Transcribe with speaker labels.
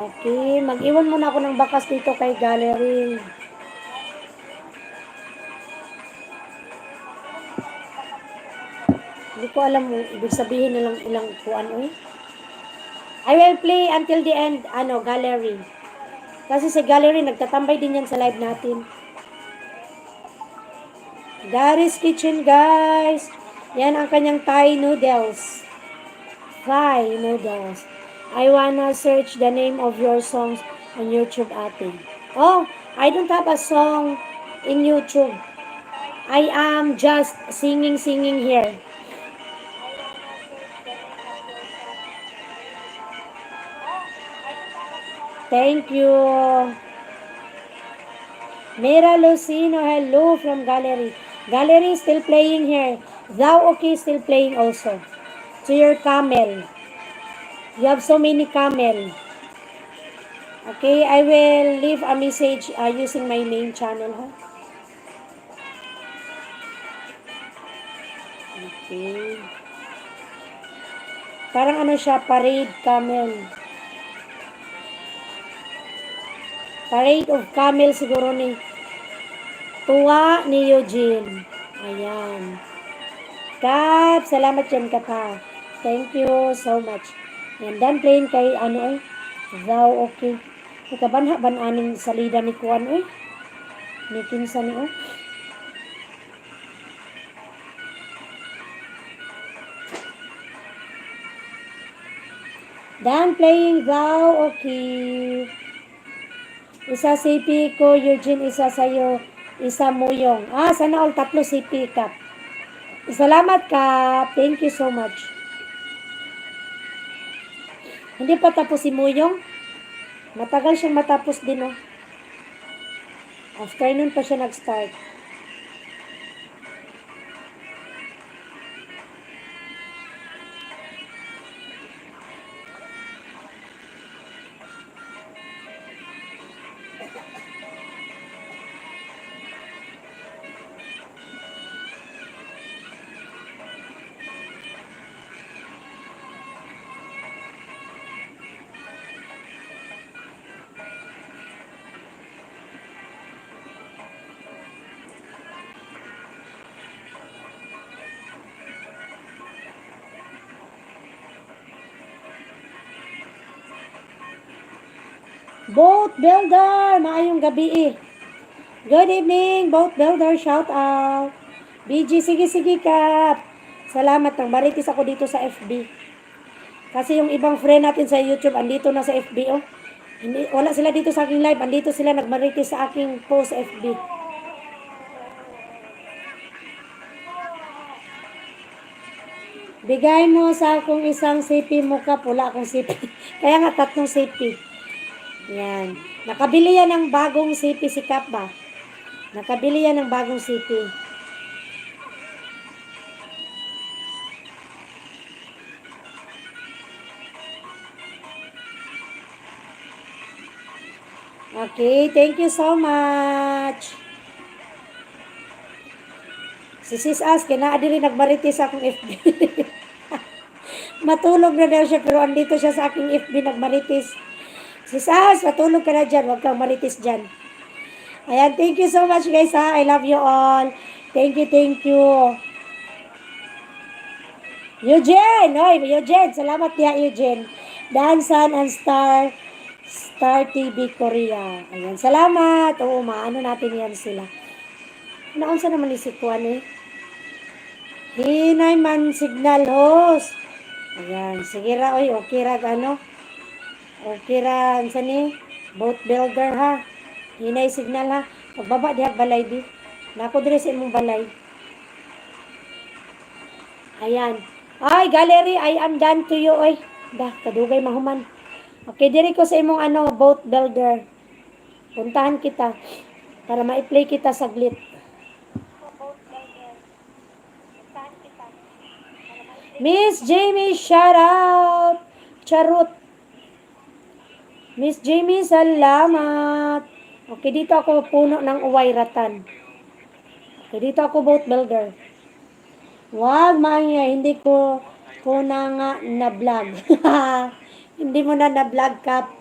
Speaker 1: Okay, mag-iwan muna ako ng bakas dito kay gallery. Hindi ko alam ibig sabihin nilang ilang kuan eh. I will play until the end, gallery. Kasi sa gallery, nagtatambay din yan sa live natin. Gary's Kitchen, guys. Yan ang kanyang Thai noodles. Thai noodles. I wanna search the name of your songs on YouTube, ate. Oh, I don't have a song in YouTube. I am just singing here. Thank you. Mira Lucino, hello from gallery. Gallery is still playing here. Thou okay still playing also. To your camel. You have so many camel. Okay, I will leave a message using my main channel. Huh? Okay. Parang ano siya, parade camel. Parade of camel siguro ni tuwa ni Eugene. Ayan. Kap, salamat dyan ka pa. Thank you so much. And then playing kay thou okay. Ikabanha-ban aning salida ni Kuan ni kinsa ni Dan playing thou okay. Isa CP ko, Eugene, isa sa'yo, isa Muyong. Sana all tatlo CP Kap. Salamat Kap. Thank you so much. Hindi pa tapos si Muyong. Matagal siyang matapos din Afternoon pa siya nag-start. Boat Builder, maayong gabi Good evening, Boat Builder, shout out. BG, sige Kap. Salamat, nang maritis ako dito sa FB. Kasi yung ibang friend natin sa YouTube, andito na sa FB wala sila dito sa aking live, andito sila nagmaritis sa aking post FB. Bigay mo sa akong isang CP mo Kap, wala akong CP. Kaya nga 3 CP. Yan. Nakabili yan ng bagong CP si Kap ba? Nakabili yan ng bagong CP. Okay, thank you so much. Si Sis As, kinaadili nagmaritis sa akong FB. Matulog na daw siya, pero andito siya sa aking FB nagmaritis. Sis As, matulog ka na dyan. Huwag kang maritis dyan. Ayan, thank you so much guys ha. I love you all. Thank you. Eugene! Eugene! Salamat niya, Eugene. Dansan and Star TV Korea. Ayan, salamat. Oo, maano natin yan sila. Naunsa naman isikuan Hinay man signal host. Ayan, sige ra, okay ra, Okay ra, Boat Builder ha. Hinay signal ha. Pagbaba diha balay di. Nako dire sa imong balay. Ayan. Ay, gallery, I am done to you, kadugay mahuman. Okay, diri ko sa imong Boat Builder. Puntahan kita para ma-play kita saglit. Miss Jamie, shout out. Charot. Miss Jamie, salamat. Okay, dito ako puno ng uwayratan. Okay, dito ako Boat Builder. Wag, Maya, hindi ko na nga na-vlog. Hindi mo na na-vlog, Kap.